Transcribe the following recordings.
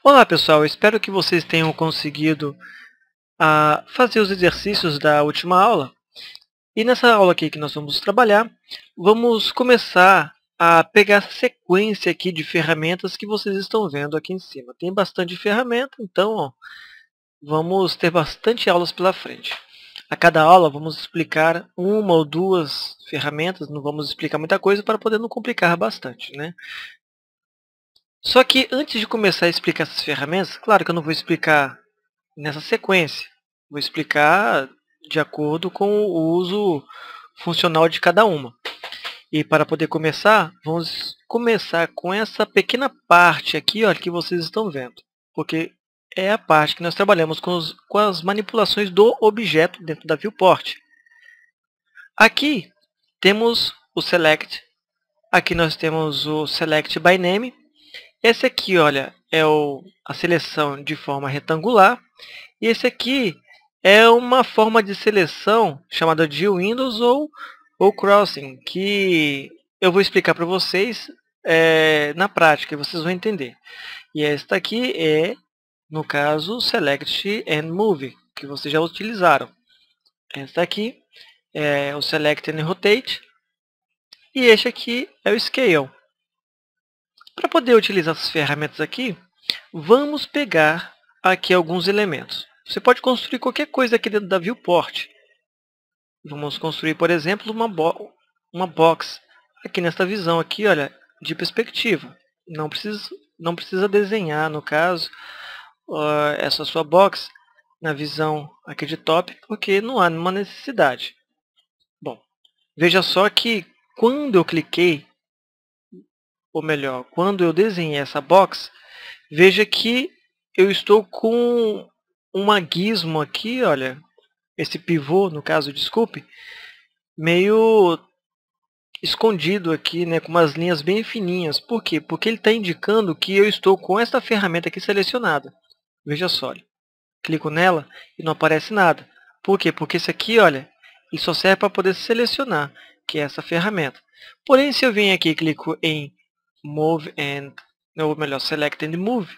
Olá pessoal, espero que vocês tenham conseguido fazer os exercícios da última aula. E nessa aula aqui que nós vamos trabalhar, vamos começar a pegar essa sequência aqui de ferramentas que vocês estão vendo aqui em cima. Tem bastante ferramenta, então vamos ter bastante aulas pela frente. A cada aula vamos explicar uma ou duas ferramentas, não vamos explicar muita coisa para poder não complicar bastante, né? Só que antes de começar a explicar essas ferramentas, claro que eu não vou explicar nessa sequência. Vou explicar de acordo com o uso funcional de cada uma. E para poder começar, vamos começar com essa pequena parte aqui, olha, que vocês estão vendo. Porque é a parte que nós trabalhamos com as manipulações do objeto dentro da viewport. Aqui temos o select. Aqui nós temos o select by name. Esse aqui, olha, é a seleção de forma retangular. E esse aqui é uma forma de seleção chamada de Windows ou Crossing, que eu vou explicar para vocês na prática, e vocês vão entender. E esta aqui é, no caso, Select and Move, que vocês já utilizaram. Esta aqui é o Select and Rotate. E este aqui é o Scale. Para poder utilizar essas ferramentas aqui, vamos pegar aqui alguns elementos. Você pode construir qualquer coisa aqui dentro da viewport. Vamos construir, por exemplo, uma box aqui nesta visão aqui, olha, de perspectiva. Não precisa desenhar, no caso, essa sua box na visão aqui de top, porque não há nenhuma necessidade. Bom, veja só que quando eu cliquei, ou melhor, quando eu desenhei essa box, veja que eu estou com uma gizmo aqui, olha, esse pivô, no caso, desculpe, meio escondido aqui, né, com umas linhas bem fininhas. Por quê? Porque ele está indicando que eu estou com essa ferramenta aqui selecionada. Veja só, olha. Clico nela e não aparece nada. Por quê? Porque esse aqui, olha, ele só serve para poder selecionar, que é essa ferramenta. Porém, se eu venho aqui e clico em Move and, ou melhor, Select and Move,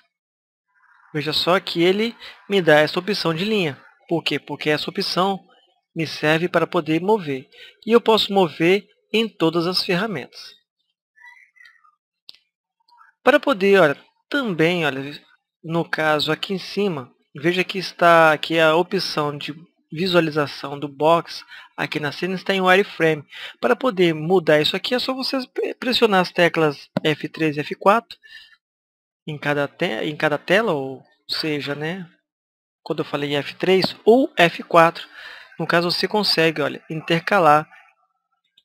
veja só que ele me dá essa opção de linha. Por quê? Porque essa opção me serve para poder mover. E eu posso mover em todas as ferramentas. Para poder, olha, também, olha, no caso aqui em cima, veja que está aqui a opção de visualização do box. Aqui na cena está em wireframe. Para poder mudar isso aqui, é só você pressionar as teclas F3 e F4 em cada tela, ou seja, né, quando eu falei F3 ou F4, no caso você consegue, olha, intercalar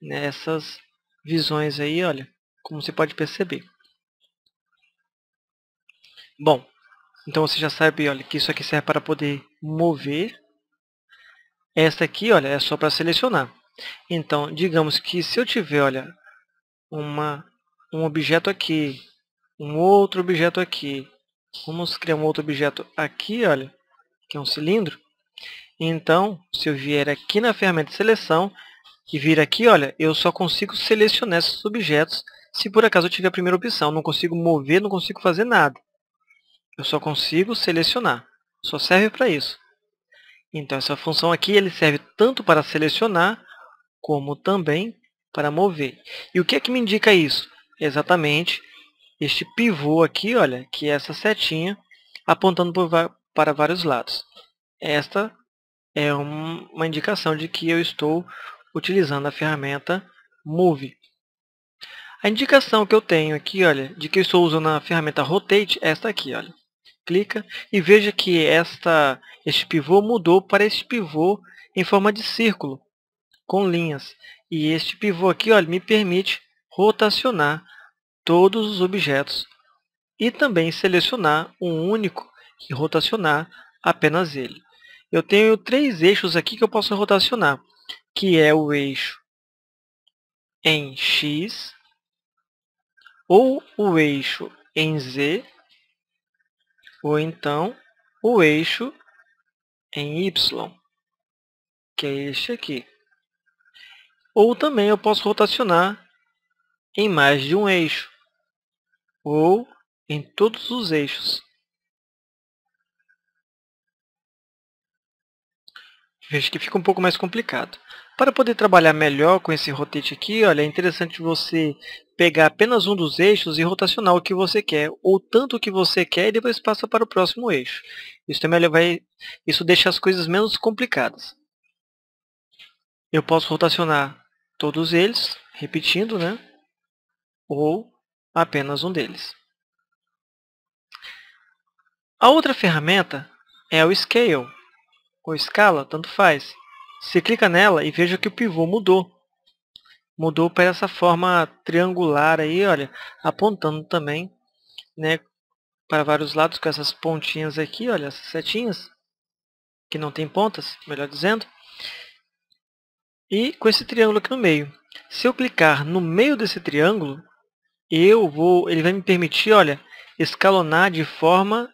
nessas visões aí, olha, como você pode perceber. Bom, então você já sabe, olha, que isso aqui serve para poder mover. Esta aqui, olha, é só para selecionar. Então, digamos que se eu tiver, olha, um objeto aqui, um outro objeto aqui, vamos criar um outro objeto aqui, olha, que é um cilindro. Então, se eu vier aqui na ferramenta de seleção e vir aqui, olha, eu só consigo selecionar esses objetos se por acaso eu tiver a primeira opção. Não consigo mover, não consigo fazer nada. Eu só consigo selecionar. Só serve para isso. Então, essa função aqui ele serve tanto para selecionar, como também para mover. E o que é que me indica isso? Exatamente este pivô aqui, olha, que é essa setinha apontando para vários lados. Esta é uma indicação de que eu estou utilizando a ferramenta Move. A indicação que eu tenho aqui, olha, de que eu estou usando a ferramenta Rotate é esta aqui, olha. Clica e veja que este pivô mudou para este pivô em forma de círculo, com linhas. E este pivô aqui, olha, me permite rotacionar todos os objetos e também selecionar um único e rotacionar apenas ele. Eu tenho 3 eixos aqui que eu posso rotacionar, que é o eixo em X, ou o eixo em Z, ou então o eixo em Y, que é este aqui. Ou também eu posso rotacionar em mais de um eixo, ou em todos os eixos. Veja que fica um pouco mais complicado. Para poder trabalhar melhor com esse rotate aqui, olha, é interessante você pegar apenas um dos eixos e rotacionar o que você quer, ou tanto o que você quer e depois passa para o próximo eixo. Isso também isso deixa as coisas menos complicadas. Eu posso rotacionar todos eles, repetindo, né? Ou apenas um deles. A outra ferramenta é o Scale, ou Escala, tanto faz. Você clica nela e veja que o pivô mudou. Mudou para essa forma triangular aí, olha, apontando também, né, para vários lados com essas pontinhas aqui, olha, essas setinhas, que não tem pontas, melhor dizendo, e com esse triângulo aqui no meio. Se eu clicar no meio desse triângulo, ele vai me permitir, olha, escalonar de forma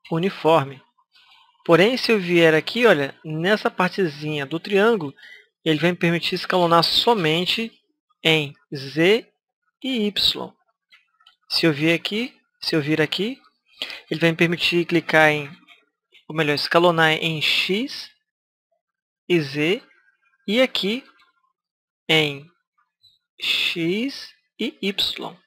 uniforme. Porém, se eu vier aqui, olha, nessa partezinha do triângulo, ele vai me permitir escalonar somente em Z e Y. Se eu vir aqui, ele vai me permitir clicar ou melhor, escalonar em X e Z, e aqui em X e Y.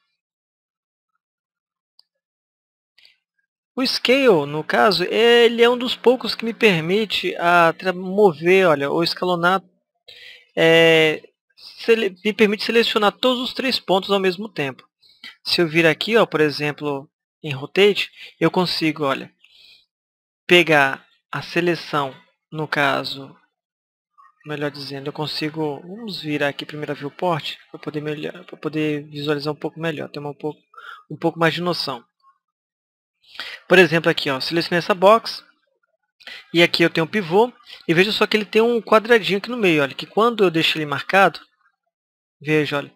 O Scale, no caso, ele é um dos poucos que me permite mover, olha, ou escalonar, me permite selecionar todos os 3 pontos ao mesmo tempo. Se eu vir aqui, ó, por exemplo, em Rotate, eu consigo, olha, pegar a seleção, no caso, melhor dizendo, eu consigo, vamos virar aqui primeiro a viewport, para poder visualizar um pouco melhor, ter um pouco mais de noção. Por exemplo, aqui, ó, selecionei essa box, e aqui eu tenho um pivô, e veja só que ele tem um quadradinho aqui no meio, olha, que quando eu deixo ele marcado, veja, olha,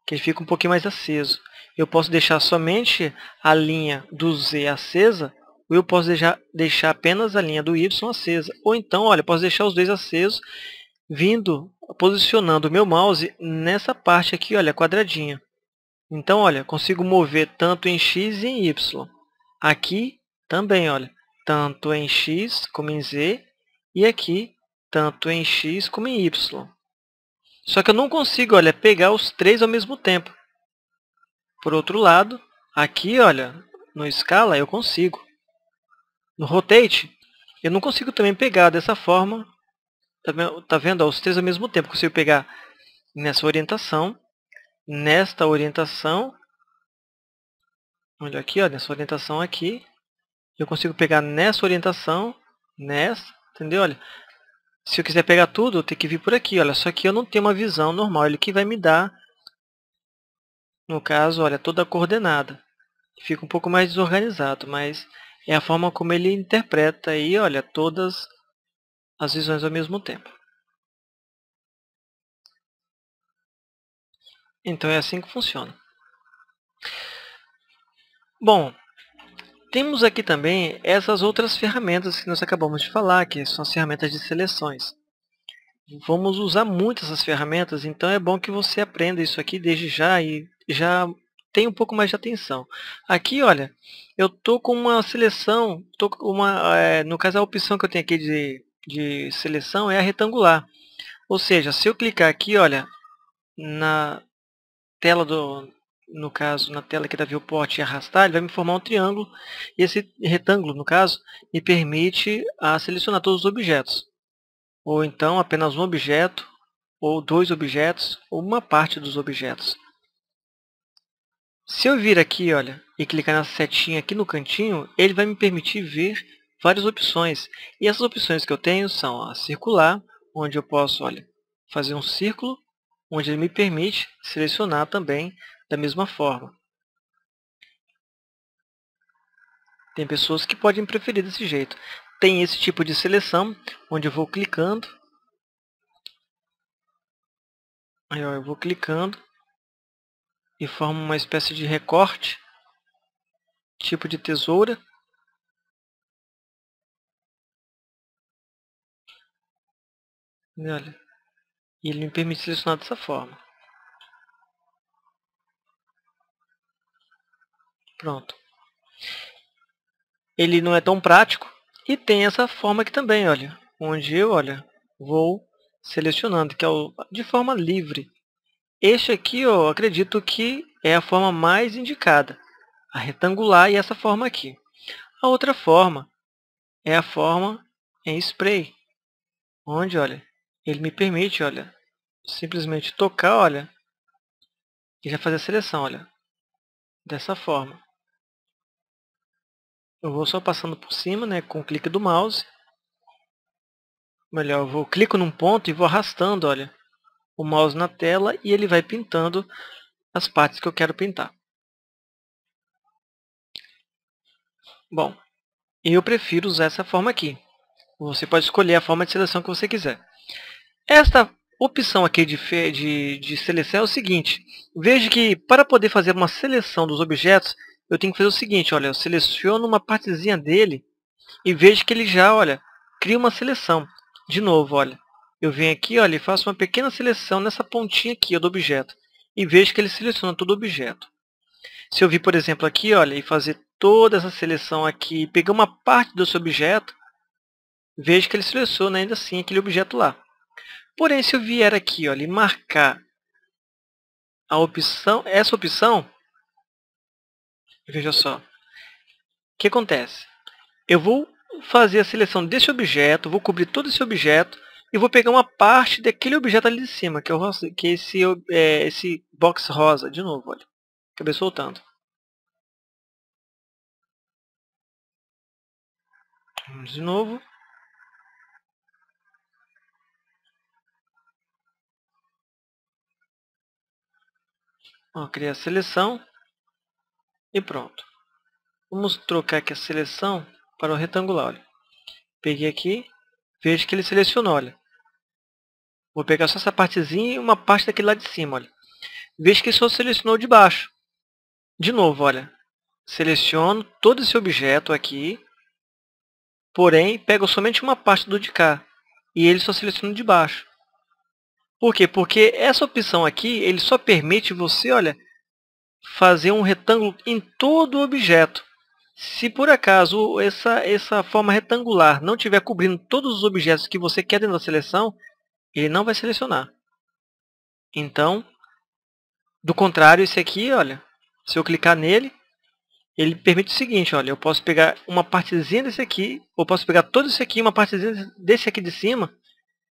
que ele fica um pouquinho mais aceso. Eu posso deixar somente a linha do Z acesa, ou eu posso deixar apenas a linha do Y acesa. Ou então, olha, eu posso deixar os dois acesos, posicionando o meu mouse nessa parte aqui, olha, quadradinha. Então, olha, consigo mover tanto em X e em Y. Aqui também, olha, tanto em X como em Z, e aqui tanto em X como em Y. Só que eu não consigo, olha, pegar os 3 ao mesmo tempo. Por outro lado, aqui, olha, no Scala eu consigo. No Rotate, eu não consigo também pegar dessa forma. Tá vendo? Os 3 ao mesmo tempo. Eu consigo pegar nessa orientação, nesta orientação. Olha aqui, ó, nessa orientação aqui. Eu consigo pegar nessa orientação, nessa, entendeu? Olha, se eu quiser pegar tudo, eu tenho que vir por aqui, olha. Só que eu não tenho uma visão normal. Ele que vai me dar, no caso, olha, toda a coordenada. Fica um pouco mais desorganizado, mas é a forma como ele interpreta aí, olha, todas as visões ao mesmo tempo. Então é assim que funciona. Bom, temos aqui também essas outras ferramentas que nós acabamos de falar, que são as ferramentas de seleções. Vamos usar muito essas ferramentas, então é bom que você aprenda isso aqui desde já e já tenha um pouco mais de atenção. Aqui, olha, eu estou com uma seleção, no caso a opção que eu tenho aqui de seleção é a retangular. Ou seja, se eu clicar aqui, olha, na tela no caso, na tela aqui da viewport e arrastar, ele vai me formar um triângulo. E esse retângulo, no caso, me permite selecionar todos os objetos. Ou então apenas um objeto, ou 2 objetos, ou uma parte dos objetos. Se eu vir aqui, olha, e clicar na setinha aqui no cantinho, ele vai me permitir ver várias opções. E essas opções que eu tenho são a circular, onde eu posso, olha, fazer um círculo, onde ele me permite selecionar também da mesma forma. Tem pessoas que podem preferir desse jeito. Tem esse tipo de seleção, onde eu vou clicando. Aí, ó, eu vou clicando e formo uma espécie de recorte, tipo de tesoura. E olha, e ele me permite selecionar dessa forma. Pronto. Ele não é tão prático e tem essa forma aqui também, olha. onde eu, olha, vou selecionando, que é de forma livre. Este aqui, eu acredito que é a forma mais indicada, a retangular e essa forma aqui. A outra forma é a forma em spray, onde, olha, ele me permite, olha, simplesmente tocar, olha, e já fazer a seleção, olha, dessa forma. Eu vou só passando por cima, né, com o clique do mouse. Melhor, eu clico num ponto e vou arrastando, olha, o mouse na tela e ele vai pintando as partes que eu quero pintar. Bom, eu prefiro usar essa forma aqui. Você pode escolher a forma de seleção que você quiser. Esta opção aqui de seleção é o seguinte. Veja que para poder fazer uma seleção dos objetos, eu tenho que fazer o seguinte. Olha, eu seleciono uma partezinha dele e vejo que ele já, olha, cria uma seleção. De novo, olha, eu venho aqui, olha, e faço uma pequena seleção nessa pontinha aqui do objeto. E vejo que ele seleciona todo o objeto. Se eu vir, por exemplo, aqui, olha, e fazer toda essa seleção aqui, pegar uma parte desse objeto, vejo que ele seleciona ainda assim aquele objeto lá. Porém, se eu vier aqui, olha, e marcar a opção, essa opção, veja só, o que acontece? Eu vou fazer a seleção desse objeto, vou cobrir todo esse objeto e vou pegar uma parte daquele objeto ali de cima, que é esse box rosa. De novo, olha, acabei soltando. Vamos de novo. Ó, criei a seleção e pronto. Vamos trocar aqui a seleção para o retangular. Olha. Peguei aqui, vejo que ele selecionou. Olha. Vou pegar só essa partezinha e uma parte daquele lá de cima. Olha. Vejo que só selecionou de baixo. De novo, olha. Seleciono todo esse objeto aqui, porém pego somente uma parte do de cá. E ele só seleciona de baixo. Por quê? Porque essa opção aqui, ele só permite você, olha, fazer um retângulo em todo o objeto. Se por acaso essa forma retangular não estiver cobrindo todos os objetos que você quer dentro da seleção, ele não vai selecionar. Então, do contrário, esse aqui, olha, se eu clicar nele, ele permite o seguinte, olha, eu posso pegar uma partezinha desse aqui, ou posso pegar todo esse aqui, uma partezinha desse aqui de cima,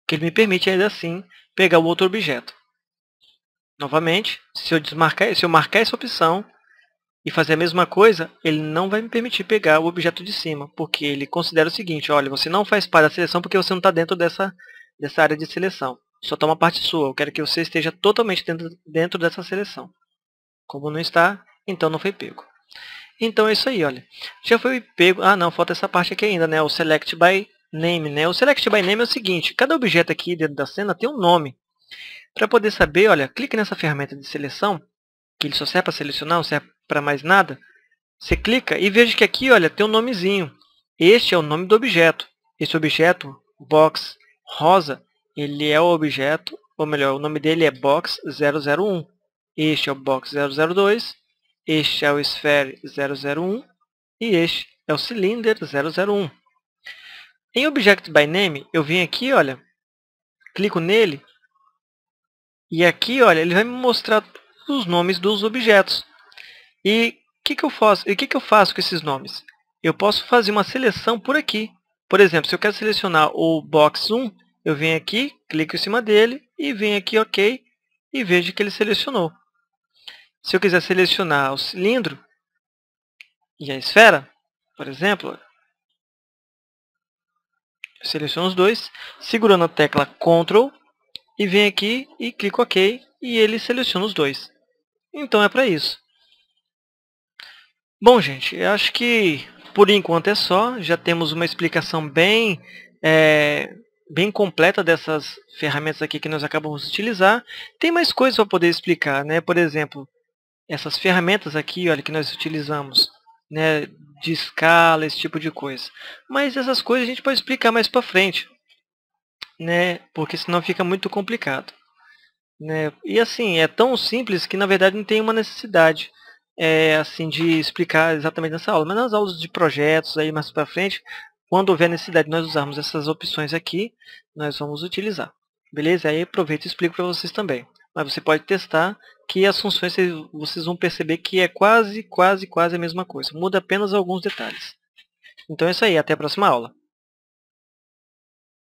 que ele me permite ainda assim pegar o outro objeto. Novamente, se eu marcar essa opção e fazer a mesma coisa, ele não vai me permitir pegar o objeto de cima, porque ele considera o seguinte, olha, você não faz parte da seleção porque você não está dentro dessa área de seleção. Só está uma parte sua, eu quero que você esteja totalmente dentro dessa seleção. Como não está, então não foi pego. Então é isso aí, olha. Já foi pego... Ah, não, falta essa parte aqui ainda, né? O Select by Name, né? O Select by Name é o seguinte, cada objeto aqui dentro da cena tem um nome. Para poder saber, olha, clique nessa ferramenta de seleção, que ele só serve para selecionar, não serve para mais nada. Você clica e veja que aqui, olha, tem um nomezinho. Este é o nome do objeto. Esse objeto, box rosa, ele é o objeto, ou melhor, o nome dele é box 001. Este é o box 002. Este é o sphere 001 e este é o cylinder 001. Em Object by Name, eu venho aqui, olha, clico nele e aqui, olha, ele vai me mostrar os nomes dos objetos. E o que eu faço com esses nomes? Eu posso fazer uma seleção por aqui. Por exemplo, se eu quero selecionar o box 1, eu venho aqui, clico em cima dele e venho aqui OK e vejo que ele selecionou. Se eu quiser selecionar o cilindro e a esfera, por exemplo, eu seleciono os dois, segurando a tecla Ctrl e venho aqui e clico OK e ele seleciona os dois. Então é para isso. Bom, gente, eu acho que por enquanto é só. Já temos uma explicação bem completa dessas ferramentas aqui que nós acabamos de utilizar. Tem mais coisas para poder explicar, né? Por exemplo, essas ferramentas aqui, olha, que nós utilizamos, né, de escala, esse tipo de coisa. Mas essas coisas a gente pode explicar mais para frente, né? Porque senão fica muito complicado, né? E assim, é tão simples que na verdade não tem uma necessidade assim de explicar exatamente nessa aula. Mas nas aulas de projetos aí mais para frente, quando houver necessidade de nós usarmos essas opções aqui, nós vamos utilizar. Beleza? Aí aproveito e explico para vocês também. Mas você pode testar que as funções vocês vão perceber que é quase a mesma coisa. Muda apenas alguns detalhes. Então é isso aí, até a próxima aula.